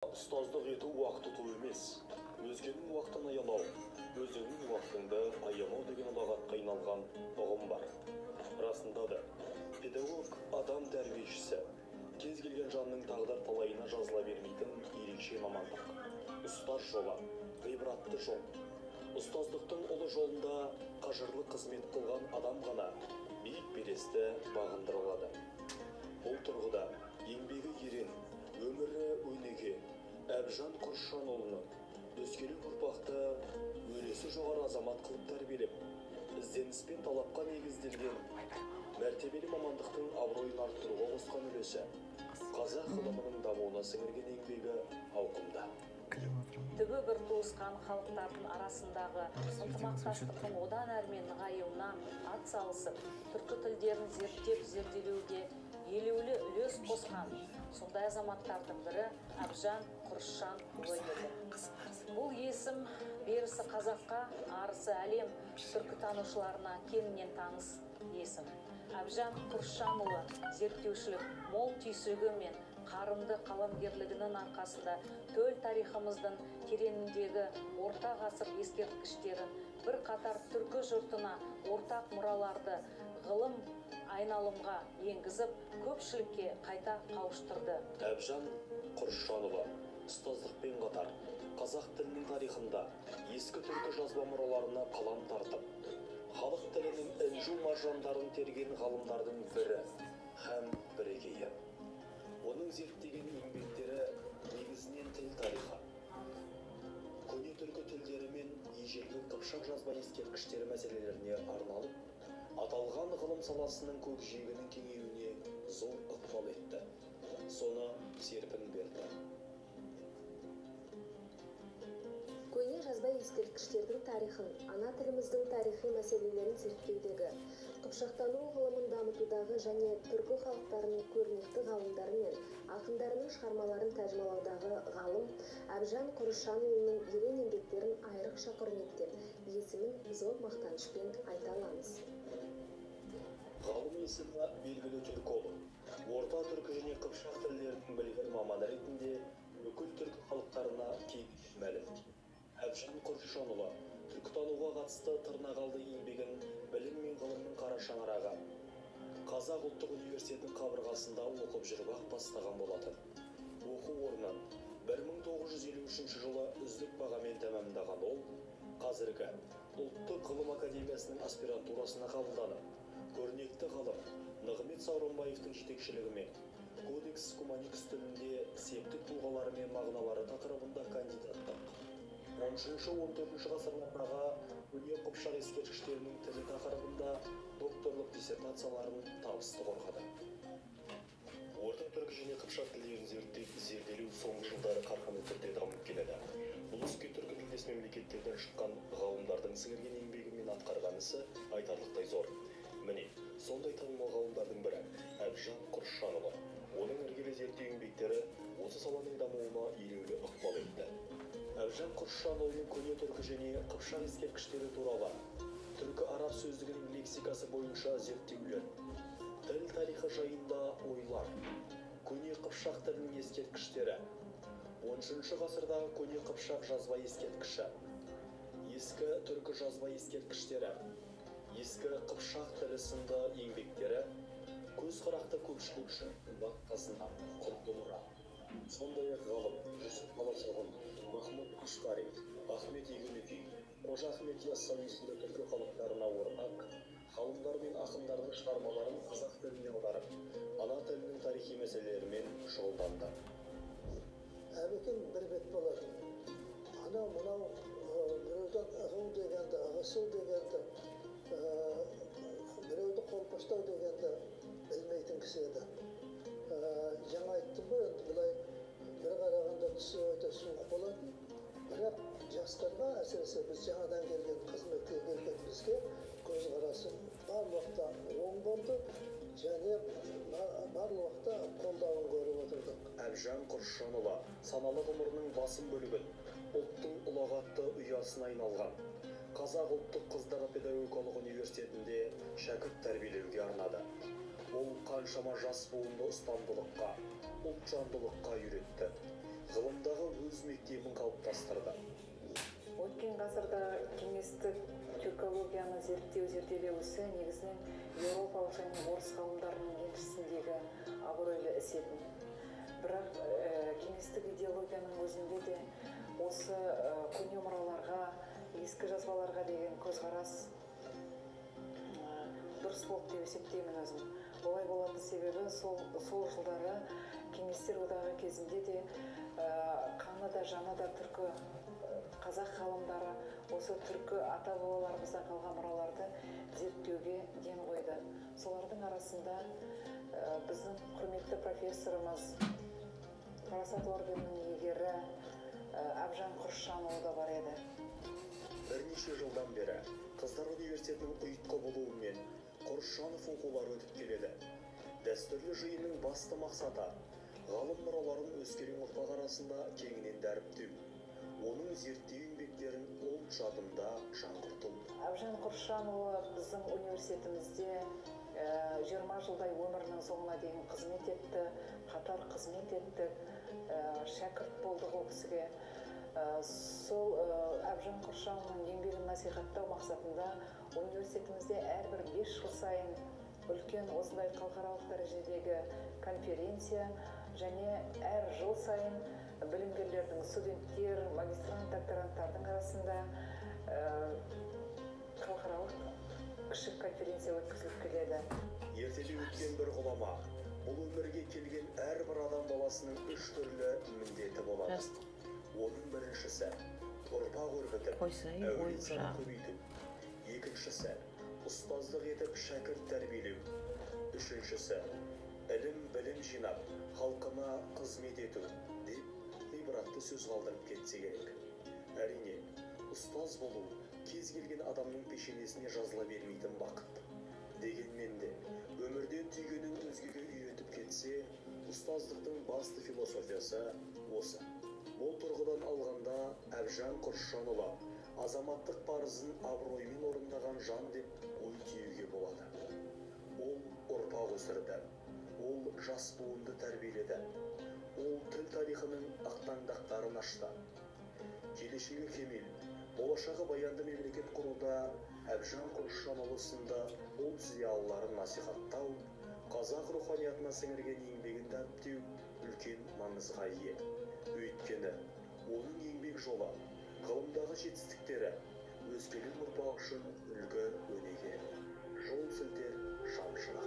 Ұстаздық ету уақыт ұту емес, өзгенің уақытын аямау, өзіңнің уақытыңды аямау деген ұлағатқа айналған ұғым бар. Расында да, педагог адам тәрбиешісі, кез келген жанның тағдыр талайына жазыла бермейтін ерекше мамандық. Ұстаз жолы, ғибратты жол. Ұстаздықтың ұлы жолында қажырлы қызмет қылған адам ғана биік белесті бағындыра алады. Бұл тұрғыда еңбегі ерен, өмірі өнеге Әбжан Құршанұлының өскелең ұрпақты өресі жоғары азамат қылып тәрбиелеп, ізденіспен талапқа негізделген мәртебелі мамандықтың абыройын арттыруға қосқан үлесі қазақ ғылымының дамуына сіңірген еңбегі ауқымда. Түбі бір туысқан халықтардың арасындағы ынтымақтастықтың одан әрмен нығаюына атсалысып, түркі тілдерін зерделеуге елеулі үлес қосқан сондай азаматтардың бірі Әбжан Құршанұлы еді. Бұл есім берісі қазаққа, арысы әлем түркітанушыларына кеңінен таныс есім. Әбжан Құршанұлы зерттеушілік мол түйсігі мен қарымды қаламгерлігінің арқасында төл тарихымыздың тереңіндегі орта ғасыр ескерткіштерін, бір қатар түркі жұртына ортақ мұраларды ғылым айналымға енгізіп, көпшілікке қайта қауыштырды. Әбжан Құршанұлы ұстаздықпен қатар қазақ тілінің тарихында ескі түркі жазба мұраларына қалам тартып, халық тілінің інжу маржандарын терген ғалымдардың бірі һәм бірегейі. Оның зерттеген еңбектері негізінен тіл тарихы, көне түркі тілдері мен ежелгі қыпшақ жазба ескерткіштері мәселелеріне арналып, аталған ғылым саласының көкжиегінің кеңеюіне зор ықпал етті. Соны серпін берді. Көне жазба ескерткіштердің тарихын, ана тіліміздің тарихи мәселелерін зерттеудегі, қыпшақтану ғылымын дамытудағы және түркі халықтарының көрнекті ғалымдары мен ақындарының шығармаларын тәржімалаудағы ғалым Әбжан Құршанұлының ерен еңбектерін айрықша құрметтеп, есімін зор мақтанышпен айта аламыз. Ғалым есімі белгілі түрколог, орта түркі және қыпшақ тілдерінің білгір маманы ретінде бүкіл түркі халықтарына кеңінен мәлім. Әбжан Құршанұлы түркітануға қатысты тырнақалды еңбегін білім мен ғылымның қара шаңырағы Қазақ ұлттық университетінің қабырғасында оқып жүріп-ақ бастаған болатын. Оқу орнын 1953 жылы үздік бағамен тәмамдаған ол, қазіргі Ұлттық ғылым академиясының аспирантурасына қабылданып, көрнекті ғалым Нығмет Сауранбаевтың жетекшілігімен Кодекс Куманикс тілінде септік тұлғалары мен мағыналары тақырыбында кандидаттық, 13-14 ғасырлардағы көне қыпшақ ескерткіштерінің тілі тақырыбында докторлық диссертацияларын табысты қорғады. Орта түркі және қыпшақ тілдерін зерделеу соңғы жылдары қарқынды түрде дамып келеді. Бұл іске түркі тілдес мемлекеттерден шыққан ғалымдардың сіңірген еңбегі мен атқарған ісі айтарлықтай зор. Міне, сондай танымал ғалымдардың бірі Әбжан Құршанұлы. Оның іргелі зерттеу еңбектері осы саланың дамуына елеулі ықпал етті. Әбжан Құршанұлының көне түркі және қыпшақ ескерткіштері туралы түркі араб сөздігінің лексикасы бойынша зерттеулер, тіл тарихы жайында ойлар, көне қыпшақ тілінің ескерткіштері, 13 ғасырдағы көне қыпшақ жазба ескерткіші, ескі түркі жазба ескерткіштері, ескі қыпшақ тілі сынды еңбектері көз қарақты көпшілік үшін қымбат қазына, құнды мұра. Сондай-ақ ғалым Жүсіп Баласағұн, Махмұд Қашқари, Ахмет Егемекей, Қожа Ахмет Яссауи сынды түркі халықтарына ортақ ғалымдар мен ақындардың шығармаларын қазақ тіліне аударып, ана тілінің тарихи мәселелерімен шұғылданды. Әбекең бір бет болатын. Анау-мынау біреудің ығу дегенді, ығысу дегенді, біреуді қолпаштау дегенді білмейтін кісі еді. Жаңа айттым ғой, енді бұлай бір қарағанда түсі өте суық болатын. Бірақ жастарға, әсіресе біз жаңадан келген қызметке келген бізге көзқарасы бар уақытта оң болды және бар уақытта қолдауын көріп отырдық. Әбжан Құршанұлы саналы ғұмырының басым бөлігін ұлттың ұлағатты ұясына айналған Қазақ ұлттық қыздары педагогикалық университетінде шәкірт тәрбиелеуге арнады. Ол қаншама жас буынды ұстамдылыққа, ұлтжандылыққа үйретті. ғылымдағы өз мектебін қалыптастырды. Өткен ғасырда кеңестік түркологияны зерттеу ісі негізінен еуропалық және орыс ғалымдарының еншісіндегі абыройлы іс еді. Бірақ кеңестік идеологияның өзінде де осы көне мұраларға, ескі жазбаларға деген көзқарас дұрыс болды деп есептеймін өзім. Олай болатын себебі сол жылдары кеңестер одағы кезінде де қаны да жаны да түркі қазақ ғалымдары осы түркі ата-бабаларымыздан қалған мұраларды зерттеуге ден қойды. Солардың арасында біздің құрметті профессорымыз, парасат орденінің иегері Әбжан Құршанұлы да бар еді. Бірнеше жылдан бері Қыздар университетінің ұйытқы болуымен Құршанов оқулары өтіп келеді. Дәстүрлі жиынның басты мақсаты ғалым мұраларын өскелең ұрпақ арасында кеңінен дәріптеу, оның зерттеу еңбектерін ұлт жадында жаңғырту. Әбжан Құршанұлы біздің университетімізде 20 жылдай өмірінің соңына дейін қызмет етті, қатар қызмет етті, шәкірт болдық ол кісіге. Сол Әбжан Құршанұлының еңбегін насихаттау мақсатында университетімізде әрбір 5 жыл сайын үлкен осындай халықаралық дәрежедегі конференция және әр жыл сайын білімгерлердің, студенттер, магистрант, докторанттардың арасында халықаралық кіші конференция өткізіліп келеді. Ертеде өткен бір ғұлама, бұл өмірге келген әрбір адам баласының 3 түрлі міндеті болады. Оның біріншісі ұрпақ өрбітіп, әулет санын көбейту. Екіншісі ұстаздық етіп шәкірт тәрбиелеу. Үшіншісі білім жинап, халқына қызмет ету деп ғибратты сөз қалдырып кетсе керек. Әрине, ұстаз болу кез келген адамның пешенесіне жазыла бермейтін бақыт. Дегенмен де өмірден түйгенін өзгеге үйретіп кетсе, ұстаздықтың басты философиясы осы. Бұл тұрғыдан алғанда Әбжан Құршанұлы азаматтық парызын абыроймен орындаған жан деп ой түюге болады. Ол ұрпақ өсірді, ол жас буынды тәрбиеледі, ол тіл тарихының ақтаңдақтарын ашты. Келешегі кемел, болашағы баянды мемлекет құруда Әбжан Құршанұлы сынды ұлт зиялыларын насихаттау, қазақ руханиятына сіңірген еңбегін дәріптеу үлкен маңызға ие. Өйткені оның еңбек жолы, ғылымдағы жетістіктері өскелең ұрпақ үшін үлгі өнеге, жол сілтер шамшырақ.